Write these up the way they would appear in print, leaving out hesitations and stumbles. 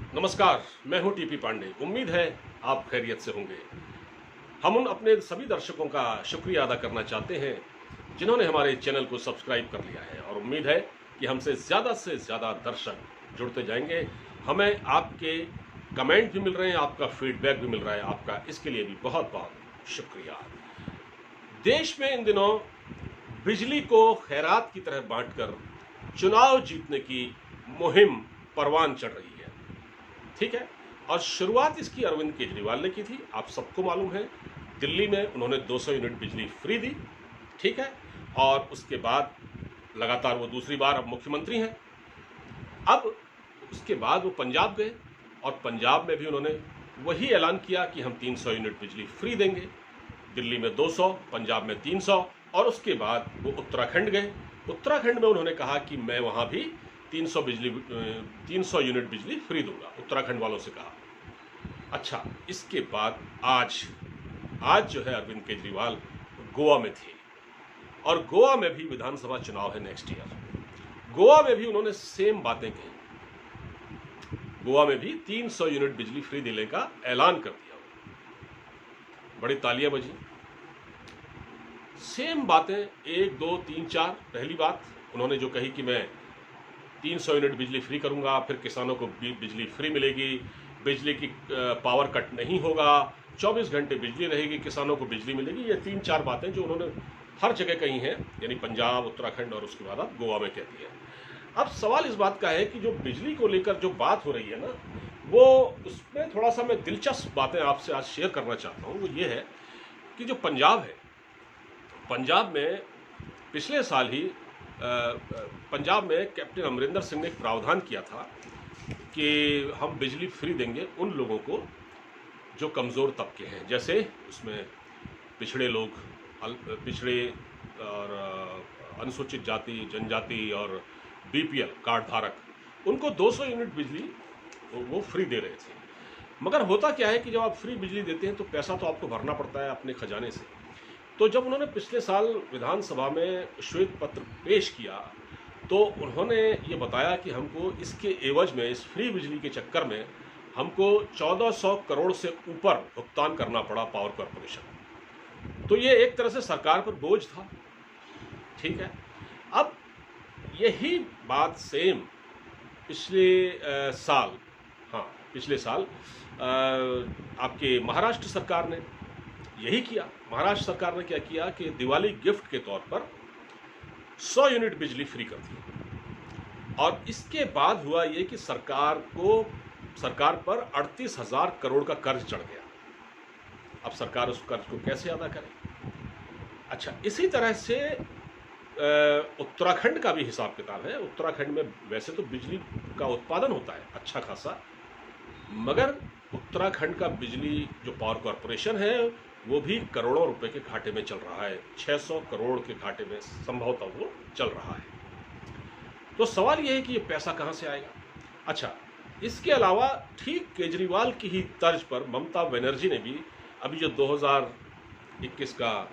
नमस्कार, मैं हूं टीपी पांडे। उम्मीद है आप खैरियत से होंगे। हम उन अपने सभी दर्शकों का शुक्रिया अदा करना चाहते हैं जिन्होंने हमारे चैनल को सब्सक्राइब कर लिया है, और उम्मीद है कि हमसे ज़्यादा दर्शक जुड़ते जाएंगे। हमें आपके कमेंट भी मिल रहे हैं, आपका फीडबैक भी मिल रहा है। आपका इसके लिए भी बहुत बहुत शुक्रिया। देश में इन दिनों बिजली को खैरात की तरह बांटकर चुनाव जीतने की मुहिम परवान चढ़ रही है। ठीक है। और शुरुआत इसकी अरविंद केजरीवाल ने की थी। आप सबको मालूम है, दिल्ली में उन्होंने 200 यूनिट बिजली फ्री दी। ठीक है। और उसके बाद लगातार वो दूसरी बार अब मुख्यमंत्री हैं। अब उसके बाद वो पंजाब गए, और पंजाब में भी उन्होंने वही ऐलान किया कि हम 300 यूनिट बिजली फ्री देंगे। दिल्ली में 200, पंजाब में 300, और उसके बाद वो उत्तराखंड गए। उत्तराखंड में उन्होंने कहा कि मैं वहां भी 300 यूनिट बिजली फ्री दूंगा, उत्तराखंड वालों से कहा। अच्छा, इसके बाद आज जो है अरविंद केजरीवाल गोवा में थे, और गोवा में भी विधानसभा चुनाव है नेक्स्ट ईयर। गोवा में भी उन्होंने सेम बातें कही। गोवा में भी 300 यूनिट बिजली फ्री देने का ऐलान कर दिया। बड़ी तालियां बजी। सेम बातें 1 2 3 4। पहली बात उन्होंने जो कही कि मैं 300 यूनिट बिजली फ्री करूंगा, फिर किसानों को बिजली फ्री मिलेगी, बिजली की पावर कट नहीं होगा, 24 घंटे बिजली रहेगी, किसानों को बिजली मिलेगी। ये 3 4 बातें जो उन्होंने हर जगह कही हैं, यानी पंजाब, उत्तराखंड और उसके बाद अब गोवा में कहती है। अब सवाल इस बात का है कि जो बिजली को लेकर जो बात हो रही है ना, वो उसमें थोड़ा सा मैं दिलचस्प बातें आपसे आज शेयर करना चाहता हूँ। वो ये है कि जो पंजाब है, पंजाब में पिछले साल ही पंजाब में कैप्टन अमरिंदर सिंह ने एक प्रावधान किया था कि हम बिजली फ्री देंगे उन लोगों को जो कमज़ोर तबके हैं, जैसे उसमें पिछड़े लोग, पिछड़े और अनुसूचित जाति, जनजाति और बीपीएल कार्ड धारक, उनको 200 यूनिट बिजली वो फ्री दे रहे थे। मगर होता क्या है कि जब आप फ्री बिजली देते हैं तो पैसा तो आपको भरना पड़ता है अपने खजाने से। तो जब उन्होंने पिछले साल विधानसभा में श्वेत पत्र पेश किया, तो उन्होंने ये बताया कि हमको इसके एवज में, इस फ्री बिजली के चक्कर में हमको 1400 करोड़ से ऊपर भुगतान करना पड़ा पावर कॉरपोरेशन। तो ये एक तरह से सरकार पर बोझ था। ठीक है। अब यही बात सेम पिछले साल आपके महाराष्ट्र सरकार ने यही किया। महाराष्ट्र सरकार ने क्या किया कि दिवाली गिफ्ट के तौर पर 100 यूनिट बिजली फ्री कर दी, और इसके बाद हुआ ये कि सरकार पर 38,000 करोड़ का कर्ज चढ़ गया। अब सरकार उस कर्ज को कैसे अदा करे? अच्छा, इसी तरह से उत्तराखंड का भी हिसाब किताब है। उत्तराखंड में वैसे तो बिजली का उत्पादन होता है अच्छा खासा, मगर उत्तराखंड का बिजली जो पावर कॉरपोरेशन है वो भी करोड़ों रुपए के घाटे में चल रहा है। 600 करोड़ के घाटे में संभवतः वो चल रहा है। तो सवाल ये है कि ये पैसा कहाँ से आएगा? अच्छा, इसके अलावा ठीक केजरीवाल की ही तर्ज पर ममता बनर्जी ने भी अभी जो 2021 का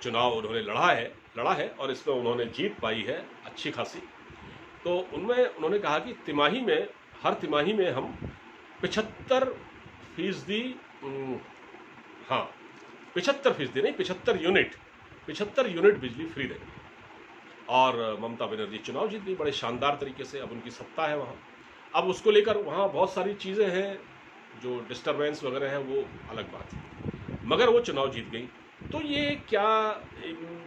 चुनाव उन्होंने लड़ा है और इसमें उन्होंने जीत पाई है अच्छी खासी। तो उनमें उन्होंने कहा कि हर तिमाही में हम 75% हाँ 75% नहीं, 75 यूनिट बिजली फ्री देंगे। और ममता बनर्जी चुनाव जीत गई बड़े शानदार तरीके से। अब उनकी सत्ता है वहाँ। अब उसको लेकर वहाँ बहुत सारी चीज़ें हैं, जो डिस्टर्बेंस वगैरह है वो अलग बात है, मगर वो चुनाव जीत गई। तो ये क्या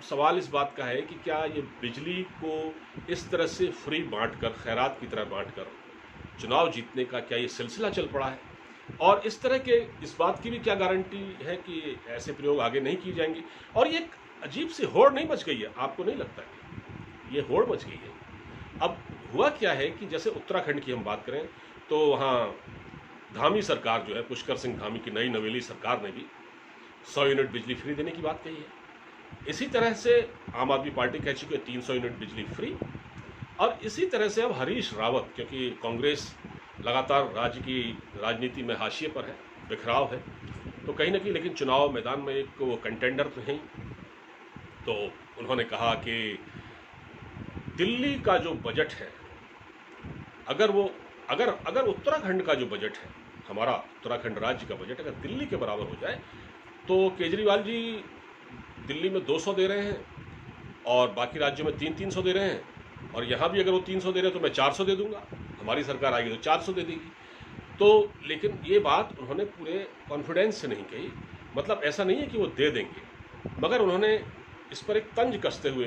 सवाल इस बात का है कि क्या ये बिजली को इस तरह से फ्री बांटकर, खैरात की तरह बांटकर चुनाव जीतने का क्या ये सिलसिला चल पड़ा है? और इस तरह के इस बात की भी क्या गारंटी है कि ऐसे प्रयोग आगे नहीं किए जाएंगे? और ये एक अजीब सी होड़ नहीं मच गई है? आपको नहीं लगता कि ये होड़ मच गई है? अब हुआ क्या है कि जैसे उत्तराखंड की हम बात करें तो वहाँ धामी सरकार जो है, पुष्कर सिंह धामी की नई नवेली सरकार ने भी 100 यूनिट बिजली फ्री देने की बात कही है। इसी तरह से आम आदमी पार्टी कह चुकी है 300 यूनिट बिजली फ्री। और इसी तरह से अब हरीश रावत, क्योंकि कांग्रेस लगातार राज्य की राजनीति में हाशिए पर है, बिखराव है, तो कहीं ना कहीं लेकिन चुनाव मैदान में एक वो कंटेंडर तो हैं। तो उन्होंने कहा कि दिल्ली का जो बजट है, अगर वो अगर अगर उत्तराखंड का जो बजट है, हमारा उत्तराखंड राज्य का बजट अगर दिल्ली के बराबर हो जाए, तो केजरीवाल जी दिल्ली में 200 दे रहे हैं और बाकी राज्यों में 300 दे रहे हैं, और यहाँ भी अगर वो 300 दे रहे हैं तो मैं 400 दे दूंगा, हमारी सरकार आएगी तो 400 दे देगी। तो लेकिन ये बात उन्होंने पूरे कॉन्फिडेंस से नहीं कही, मतलब ऐसा नहीं है कि वो दे देंगे, मगर उन्होंने इस पर एक तंज कसते हुए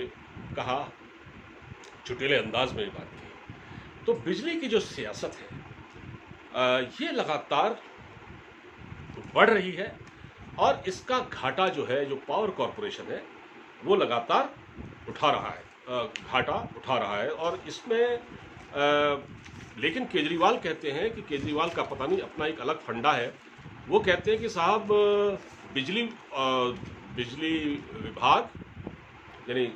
कहा, चुटीले अंदाज में ये बात की। तो बिजली की जो सियासत है ये लगातार बढ़ रही है, और इसका घाटा जो है, जो पावर कॉरपोरेशन है वो लगातार उठा रहा है, घाटा उठा रहा है। और इसमें लेकिन केजरीवाल कहते हैं कि केजरीवाल का पता नहीं अपना एक अलग फंडा है, वो कहते हैं कि साहब बिजली विभाग यानी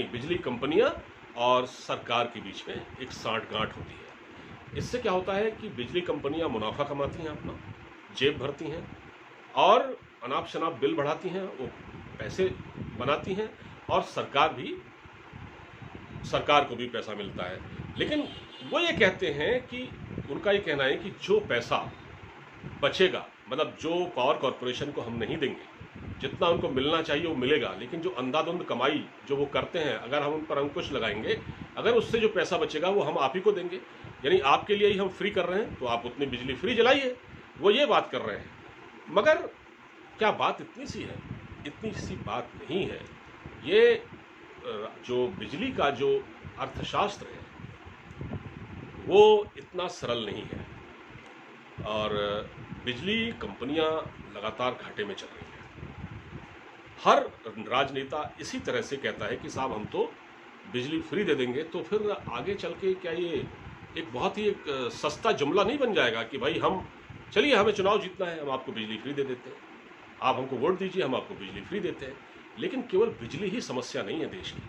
बिजली कंपनियां और सरकार के बीच में एक साठगांठ होती है। इससे क्या होता है कि बिजली कंपनियां मुनाफा कमाती हैं, अपना जेब भरती हैं, और अनाप शनाप बिल बढ़ाती हैं, वो पैसे बनाती हैं, और सरकार को भी पैसा मिलता है। लेकिन वो ये कहते हैं कि उनका ये कहना है कि जो पैसा बचेगा, मतलब जो पावर कॉरपोरेशन को हम नहीं देंगे, जितना उनको मिलना चाहिए वो मिलेगा, लेकिन जो अंधाधुंध कमाई जो वो करते हैं, अगर हम उन पर अंकुश लगाएंगे, अगर उससे जो पैसा बचेगा वो हम आप ही को देंगे, यानी आपके लिए ही हम फ्री कर रहे हैं, तो आप उतनी बिजली फ्री जलाइए, वो ये बात कर रहे हैं। मगर क्या बात इतनी सी है? इतनी सी बात नहीं है। ये जो बिजली का जो अर्थशास्त्र है वो इतना सरल नहीं है, और बिजली कंपनियां लगातार घाटे में चल रही हैं। हर राजनेता इसी तरह से कहता है कि साहब हम तो बिजली फ्री दे देंगे, तो फिर आगे चल के क्या ये एक बहुत ही एक सस्ता जुमला नहीं बन जाएगा कि भाई हम चलिए हमें चुनाव जीतना है, हम आपको बिजली फ्री दे देते हैं, आप हमको वोट दीजिए, हम आपको बिजली फ्री देते हैं। लेकिन केवल बिजली ही समस्या नहीं है देश की।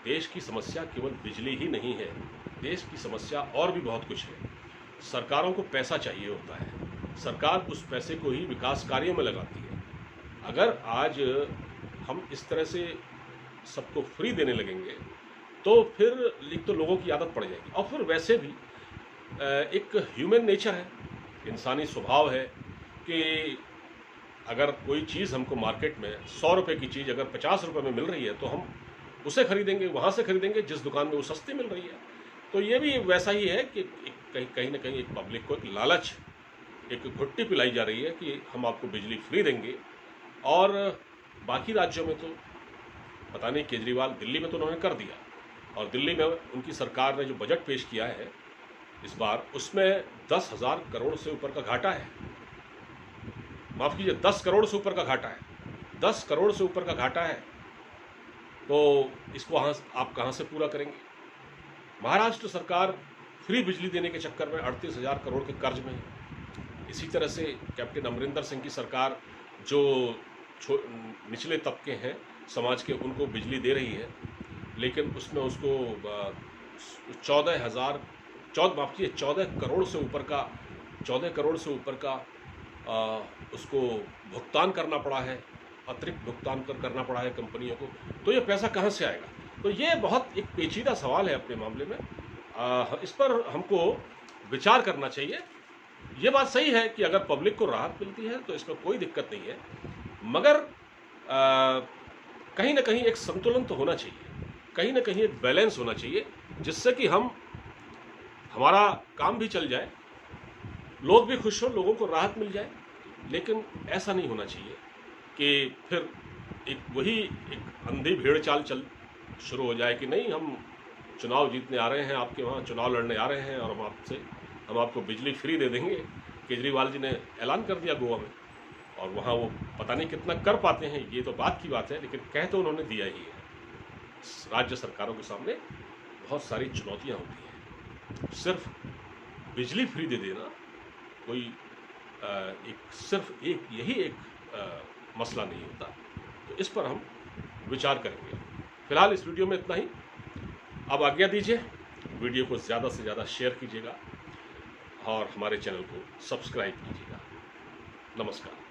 देश की समस्या केवल बिजली ही नहीं है, देश की समस्या और भी बहुत कुछ है। सरकारों को पैसा चाहिए होता है, सरकार उस पैसे को ही विकास कार्यों में लगाती है। अगर आज हम इस तरह से सबको फ्री देने लगेंगे तो फिर एक तो लोगों की आदत पड़ जाएगी, और फिर वैसे भी एक ह्यूमन नेचर है, इंसानी स्वभाव है कि अगर कोई चीज़ हमको मार्केट में 100 रुपये की चीज़ अगर 50 रुपये में मिल रही है तो हम उसे खरीदेंगे, वहाँ से खरीदेंगे जिस दुकान में वो सस्ती मिल रही है। तो ये भी वैसा ही है कि कहीं ना कहीं एक पब्लिक को एक लालच, एक घुट्टी पिलाई जा रही है कि हम आपको बिजली फ्री देंगे। और बाकी राज्यों में तो पता नहीं, केजरीवाल दिल्ली में तो उन्होंने कर दिया, और दिल्ली में उनकी सरकार ने जो बजट पेश किया है इस बार, उसमें 10,000 करोड़ से ऊपर का घाटा है। माफ़ कीजिए, 10 करोड़ से ऊपर का घाटा है, 10 करोड़ से ऊपर का घाटा है। तो इसको आप कहाँ से पूरा करेंगे? महाराष्ट्र सरकार फ्री बिजली देने के चक्कर में 38,000 करोड़ के कर्ज में है। इसी तरह से कैप्टन अमरिंदर सिंह की सरकार जो निचले तबके हैं समाज के, उनको बिजली दे रही है, लेकिन उसमें उसको 14 करोड़ से ऊपर का उसको भुगतान करना पड़ा है, अतिरिक्त भुगतान करना पड़ा है कंपनियों को। तो ये पैसा कहाँ से आएगा? तो ये बहुत एक पेचीदा सवाल है अपने मामले में। इस पर हमको विचार करना चाहिए। ये बात सही है कि अगर पब्लिक को राहत मिलती है तो इसमें कोई दिक्कत नहीं है, मगर कहीं ना कहीं एक संतुलन तो होना चाहिए, कहीं ना कहीं एक बैलेंस होना चाहिए, जिससे कि हमारा काम भी चल जाए, लोग भी खुश हों, लोगों को राहत मिल जाए। लेकिन ऐसा नहीं होना चाहिए कि फिर एक अंधी भेड़ चाल शुरू हो जाए कि नहीं, हम चुनाव जीतने आ रहे हैं, आपके वहाँ चुनाव लड़ने आ रहे हैं, और हम आपको बिजली फ्री दे देंगे। केजरीवाल जी ने ऐलान कर दिया गोवा में, और वहाँ वो पता नहीं कितना कर पाते हैं, ये तो बात की बात है, लेकिन कह तो उन्होंने दिया ही है। राज्य सरकारों के सामने बहुत सारी चुनौतियाँ होती हैं। सिर्फ बिजली फ्री दे देना कोई यही एक मसला नहीं होता। तो इस पर हम विचार करेंगे। फिलहाल इस वीडियो में इतना ही। अब आज्ञा दीजिए, वीडियो को ज़्यादा से ज़्यादा शेयर कीजिएगा और हमारे चैनल को सब्सक्राइब कीजिएगा। नमस्कार।